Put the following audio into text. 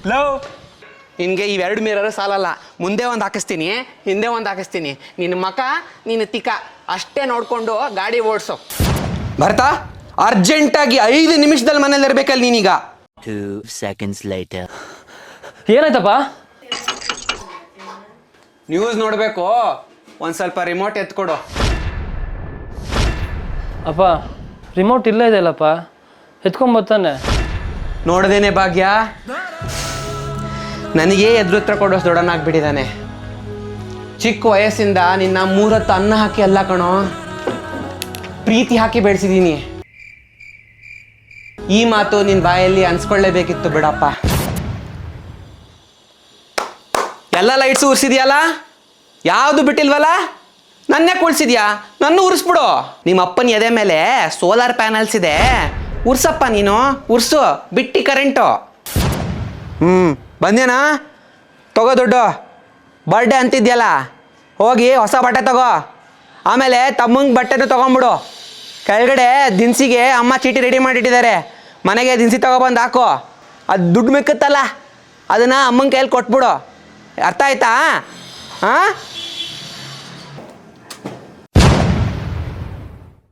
Love ನಿನಗೆ ಇವೆರಡು mirror ಸಾಲಲ್ಲ. ಮುಂದೆ ಒಂದು ಹಾಕಿಸ್ತೀನಿ, ಹಿಂದೆ ಒಂದು ಹಾಕಿಸ್ತೀನಿ. ನಿನ್ನ ಮಕ ನಿನ್ನ ತಿಕ್ಕ ಅಷ್ಟೇ ನೋಡಿಕೊಂಡು ಗಾಡಿ ಓಡಿಸು. ಬರ್ತಾ ಅರ್ಜೆಂಟಾಗಿ 5 ನಿಮಿಷದಲ್ಲಿ ಮನೇಲಿ ಇರ್ಬೇಕಲ್ಲ ನೀನೀಗ. 2 seconds later. ಏನಾಯ್ತಪ್ಪ? ನ್ಯೂಸ್ ನೋಡಬೇಕು, ಒಂದು ಸ್ವಲ್ಪ ರಿಮೋಟ್ ಎತ್ಕೊಡು. ಅಪ್ಪ ರಿಮೋಟ್ ಇಲ್ಲ ಇದೆಯಲ್ಲಪ್ಪ, ಎತ್ಕೊಂಬತ್ತಾನೆ. ನೋಡ್ದೇನೆ ಭಾಗ್ಯ, ನನಗೆ ಎದುರುತ್ರ ಕೊಡೋಷ್ಟು ದೊಡ್ಡನಾಗ್ಬಿಟ್ಟಿದ್ದಾನೆ. ಚಿಕ್ಕ ವಯಸ್ಸಿಂದ ನಿನ್ನ 3 ಹೊತ್ತು ಅನ್ನ ಹಾಕಿ ಅಲ್ಲ ಕಣೋ, ಪ್ರೀತಿ ಹಾಕಿ ಬೆಳೆಸಿದ್ದೀನಿ. ಈ ಮಾತು ನಿನ್ನ ಬಾಯಲ್ಲಿ ಅನ್ಸ್ಕೊಳ್ಳೇಬೇಕಿತ್ತು ಬಿಡಪ್ಪ. ಎಲ್ಲ ಲೈಟ್ಸು ಉರ್ಸಿದ್ಯಲ್ಲ, ಯಾವುದು ಬಿಟ್ಟಿಲ್ವಲ್ಲ? ನನ್ನೇ ಕುಳ್ಸಿದ್ಯಾ? ನನ್ನ ಉರ್ಸ್ಬಿಡು. ನಿಮ್ಮ ಅಪ್ಪನ ಎದೆ ಮೇಲೆ ಸೋಲಾರ್ ಪ್ಯಾನಲ್ಸ್ ಇದೆ, ಉರ್ಸಪ್ಪ ನೀನು, ಉರ್ಸು, ಬಿಟ್ಟು ಕರೆಂಟು. ಬಂದೇನಾ? ತಗೋ ದುಡ್ಡು. ಬರ್ಡೇ ಅಂತಿದ್ಯಲ್ಲ, ಹೋಗಿ ಹೊಸ ಬಟ್ಟೆ ತಗೋ. ಆಮೇಲೆ ತಮ್ಮಂಗೆ ಬಟ್ಟೆನೂ ತೊಗೊಂಬಿಡು. ಕೆಳಗಡೆ ದಿನಸಿಗೆ ಅಮ್ಮ ಚೀಟಿ ರೆಡಿ ಮಾಡಿಟ್ಟಿದ್ದಾರೆ, ಮನೆಗೆ ದಿನಸಿ ತೊಗೊಬಂದು ಹಾಕೋ. ಅದು ದುಡ್ಡು ಮಿಕ್ಕತ್ತಲ್ಲ, ಅದನ್ನು ಅಮ್ಮನ ಕೈಯಲ್ಲಿ ಕೊಟ್ಬಿಡು. ಅರ್ಥ ಆಯ್ತಾ? ಹಾಂ.